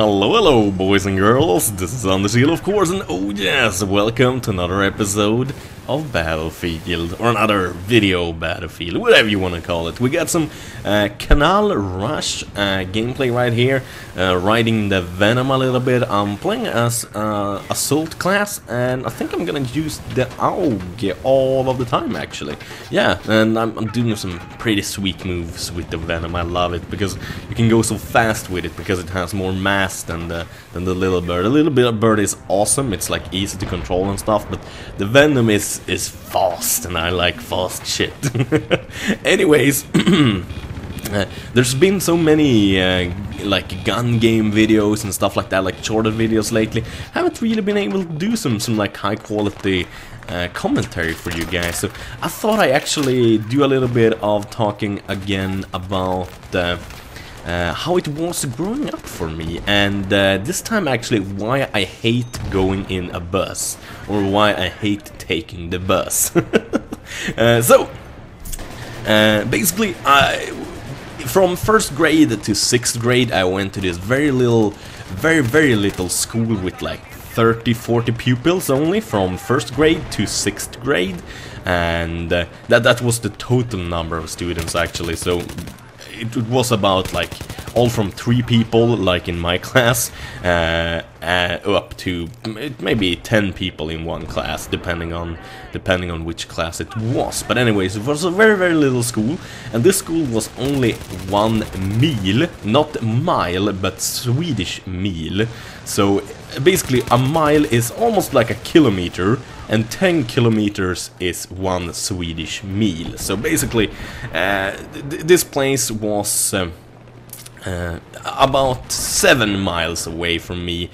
Hello, boys and girls, this is UmAnderZEL, of course, and oh yes, welcome to another episode of Battlefield, or another video Battlefield, whatever you want to call it. We got some Canal Rush gameplay right here, riding the Venom a little bit. I'm playing as Assault class, and I think I'm gonna use the AUG all of the time, actually. Yeah, and I'm doing some pretty sweet moves with the Venom. I love it, because you can go so fast with it, because it has more mass than the little bird. The little bird is awesome, it's like easy to control and stuff, but the Venom is fast, and I like fast shit. Anyways, there's been so many like gun game videos and stuff like that, like shorter videos lately. Haven't really been able to do some like high quality commentary for you guys, so I thought I actually do a little bit of talking again about how it was growing up for me, and this time actually why I hate going in a bus, or why I hate taking the bus. Basically, from first grade to 6th grade I went to this very little school with like 30-40 pupils only, from 1st grade to 6th grade, and that was the total number of students actually. So it was about like all from 3 people, like in my class, up to maybe 10 people in one class, depending on which class it was. But anyways, it was a very little school, and this school was only 1 mile, not mile, but Swedish mile. So basically a mile is almost like a kilometer, and 10 kilometers is 1 Swedish mile. So basically, this place was about 7 miles away from me,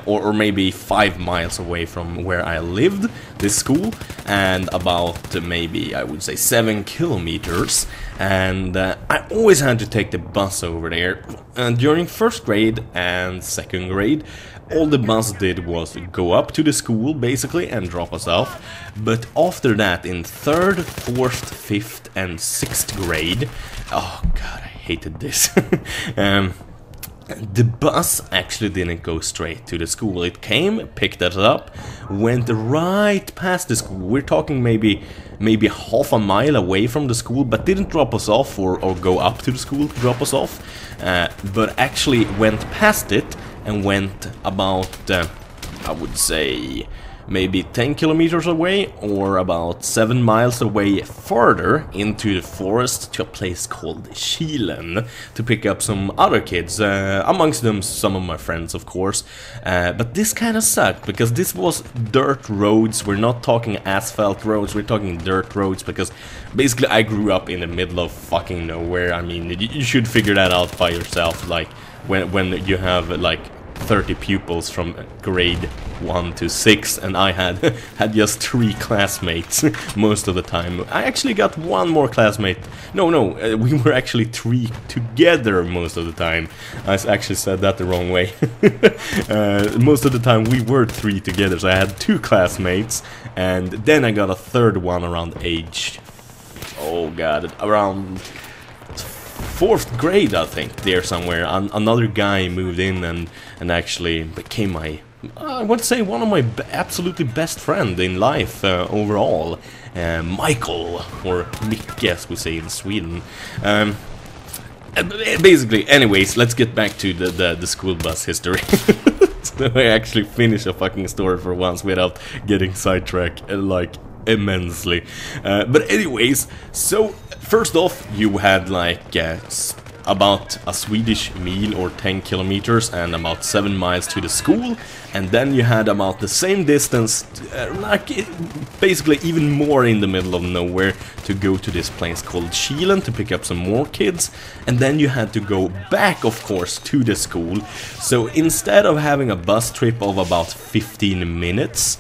or maybe 5 miles away from where I lived, this school, and about maybe, I would say, 7 kilometers, and I always had to take the bus over there. During 1st grade and 2nd grade, all the bus did was go up to the school, basically, and drop us off. But after that, in 3rd, 4th, 5th, and 6th grade, oh god, I hated this. The bus actually didn't go straight to the school. It came, picked us up, went right past the school. We're talking maybe half a mile away from the school, but didn't drop us off or go up to the school to drop us off, but actually went past it and went about, I would say, maybe 10 kilometers away, or about 7 miles away further into the forest to a place called Kilen to pick up some other kids, amongst them some of my friends, of course. But this kind of sucked, because this was dirt roads. We're not talking asphalt roads, we're talking dirt roads, because basically I grew up in the middle of fucking nowhere. I mean, you should figure that out by yourself, like when you have like 30 pupils from grade 1 to 6, and I had just 3 classmates most of the time. I actually got 1 more classmate. No, we were actually 3 together most of the time. I actually said that the wrong way. Most of the time we were 3 together, so I had 2 classmates, and then I got a 3rd one around age, oh god, around 4th grade, I think, there somewhere. Another guy moved in and actually became my, I would say, one of my absolutely best friend in life overall. Michael, or Micke as we say in Sweden. Basically, anyways, let's get back to the school bus history. So I actually finish a fucking story for once without getting sidetracked, like, immensely. But anyways, so first off, you had like about a Swedish mile, or 10 kilometers, and about 7 miles to the school, and then you had about the same distance, basically even more in the middle of nowhere, to go to this place called Kilen to pick up some more kids, and then you had to go back, of course, to the school. So instead of having a bus trip of about 15 minutes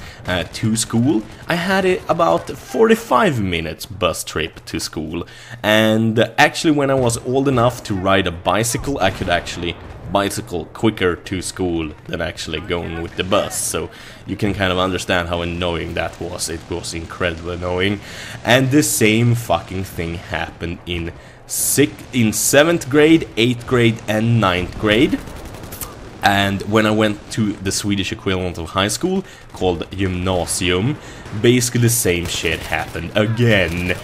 to school, I had about 45 minutes bus trip to school. And actually, when I was old enough to ride a bicycle, I could actually bicycle quicker to school than actually going with the bus. So you can kind of understand how annoying that was. It was incredibly annoying. And the same fucking thing happened in 7th grade, 8th grade, and 9th grade. And when I went to the Swedish equivalent of high school, called Gymnasium, basically the same shit happened again.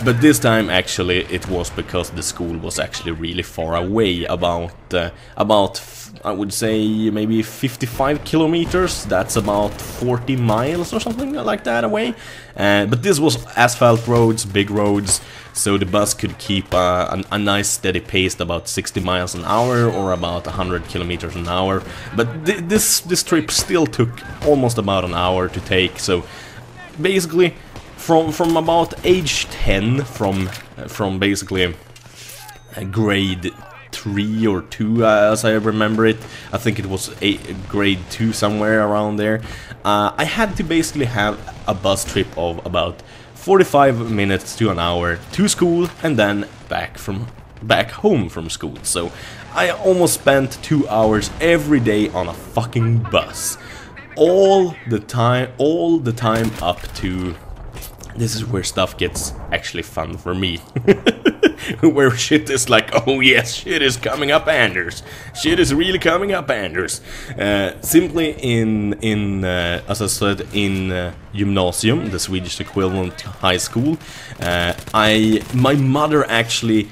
But this time, actually, it was because the school was actually really far away, about I would say maybe 55 kilometers, that's about 40 miles or something like that away. But this was asphalt roads, big roads, so the bus could keep a nice steady pace, about 60 miles an hour or about 100 kilometers an hour. But this trip still took almost about an hour to take, so basically from about age 10, from basically grade 3 or 2, as I remember it. I think it was grade 2, somewhere around there. I had to basically have a bus trip of about 45 minutes to an hour to school and then back home from school. So I almost spent 2 hours every day on a fucking bus. All the time up to... This is where stuff gets actually fun for me. Where shit is like, oh yes, shit is coming up, Anders. Shit is really coming up, Anders. Simply as I said, in Gymnasium, the Swedish equivalent to high school, my mother actually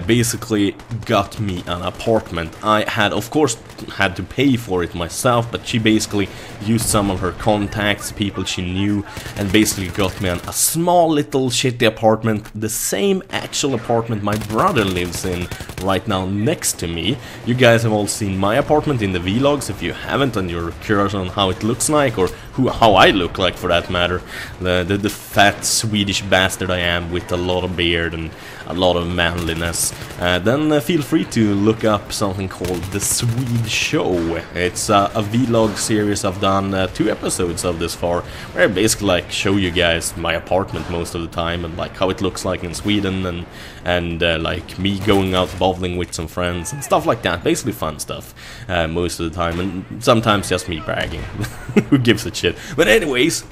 basically got me an apartment. I had, of course, had to pay for it myself, but she basically used some of her contacts, people she knew, and basically got me a small little shitty apartment, the same actual apartment my brother lives in right now next to me. You guys have all seen my apartment in the vlogs. If you haven't and you're curious on how it looks like, or how I look like for that matter, the fat Swedish bastard I am with a lot of beard and a lot of manliness, then feel free to look up something called The Swede Show. It's a vlog series. I've done 2 episodes of this far, where I basically like show you guys my apartment most of the time and like how it looks like in Sweden, and like me going out bowling with some friends and stuff like that. Basically fun stuff most of the time, and sometimes just me bragging. Who gives a shit? But anyways,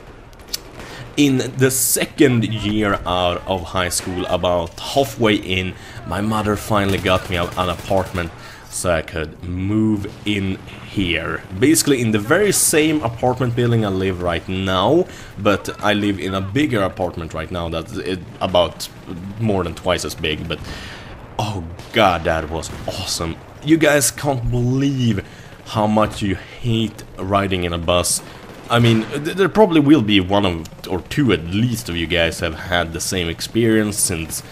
in the second year out of high school, about halfway in, my mother finally got me an apartment so I could move in here. Basically in the very same apartment building I live right now, but I live in a bigger apartment right now that's about more than twice as big. But oh god, that was awesome. You guys can't believe how much you hate riding in a bus. I mean, there probably will be one or two at least of you guys have had the same experience, since,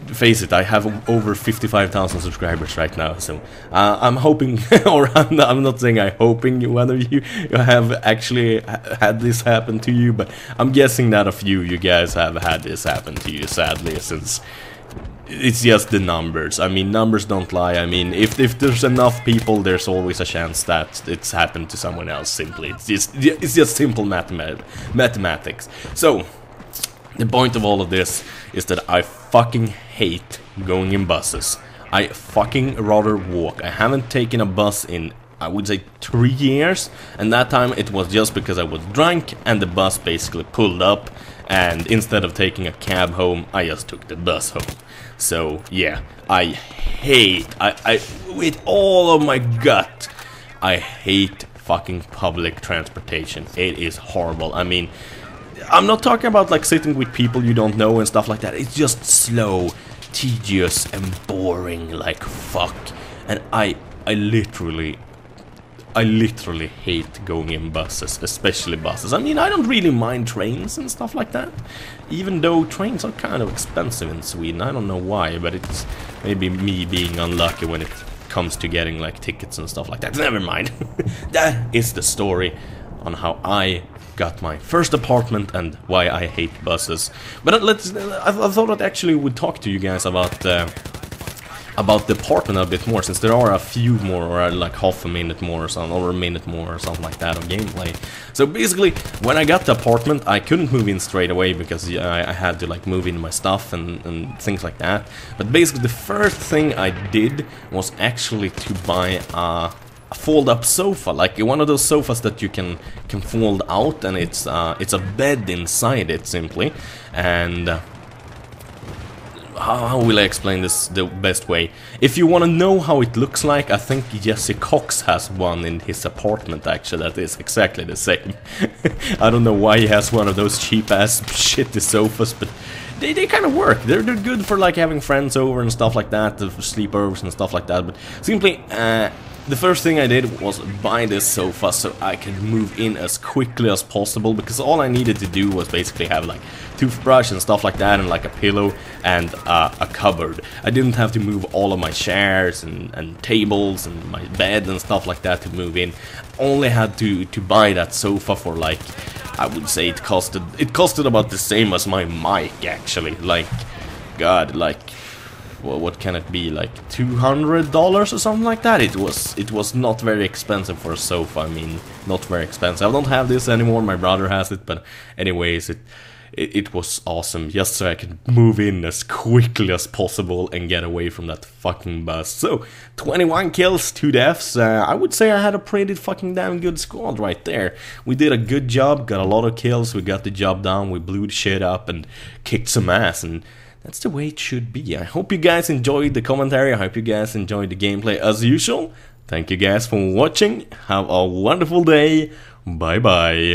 face it, I have over 55,000 subscribers right now, so I'm hoping, or I'm not saying I'm hoping one of you have actually had this happen to you, but I'm guessing that a few of you guys have had this happen to you, sadly, since it's just the numbers. I mean, numbers don't lie. I mean, if there's enough people, there's always a chance that it's happened to someone else, simply. It's just simple mathematics. So, the point of all of this is that I fucking hate going in buses. I fucking rather walk. I haven't taken a bus in, I would say, 3 years, and that time it was just because I was drunk and the bus basically pulled up, and instead of taking a cab home, I just took the bus home. So yeah, I with all of my gut, I hate fucking public transportation. It is horrible. I mean, I'm not talking about like sitting with people you don't know and stuff like that. It's just slow, tedious, and boring like fuck. And I literally hate going in buses, especially buses. I mean, I don't really mind trains and stuff like that, even though trains are kind of expensive in Sweden. I don't know why, but it's maybe me being unlucky when it comes to getting like tickets and stuff like that. Never mind. That is the story on how I got my first apartment and why I hate buses. But I thought I'd actually would talk to you guys about the apartment a bit more, since there are a few more, or like half a minute more or something, or a minute more or something like that of gameplay. So basically, when I got the apartment, I couldn't move in straight away because I had to like move in my stuff and things like that. But basically the first thing I did was actually to buy a fold-up sofa, like one of those sofas that you can fold out, and it's a bed inside it, simply. And how will I explain this the best way? If you want to know how it looks like, I think Jesse Cox has one in his apartment actually that is exactly the same. I don't know why he has one of those cheap ass shitty sofas, but they kind of work. They're good for like having friends over and stuff like that, for sleepovers and stuff like that. But simply, the first thing I did was buy this sofa so I could move in as quickly as possible, because all I needed to do was basically have like toothbrush and stuff like that, and like a pillow and a cupboard. I didn't have to move all of my chairs and tables and my bed and stuff like that to move in. Only had to buy that sofa for like, I would say it costed about the same as my mic actually. Like, God, like, well, what can it be, like $200 or something like that? It was not very expensive for a sofa. I mean, not very expensive. I don't have this anymore, my brother has it, but anyways, it was awesome, just so I could move in as quickly as possible and get away from that fucking bus. So, 21 kills, 2 deaths. I would say I had a pretty fucking damn good squad right there. We did a good job, got a lot of kills, we got the job done, we blew the shit up and kicked some ass, and that's the way it should be. I hope you guys enjoyed the commentary, I hope you guys enjoyed the gameplay as usual. Thank you guys for watching, have a wonderful day, bye bye.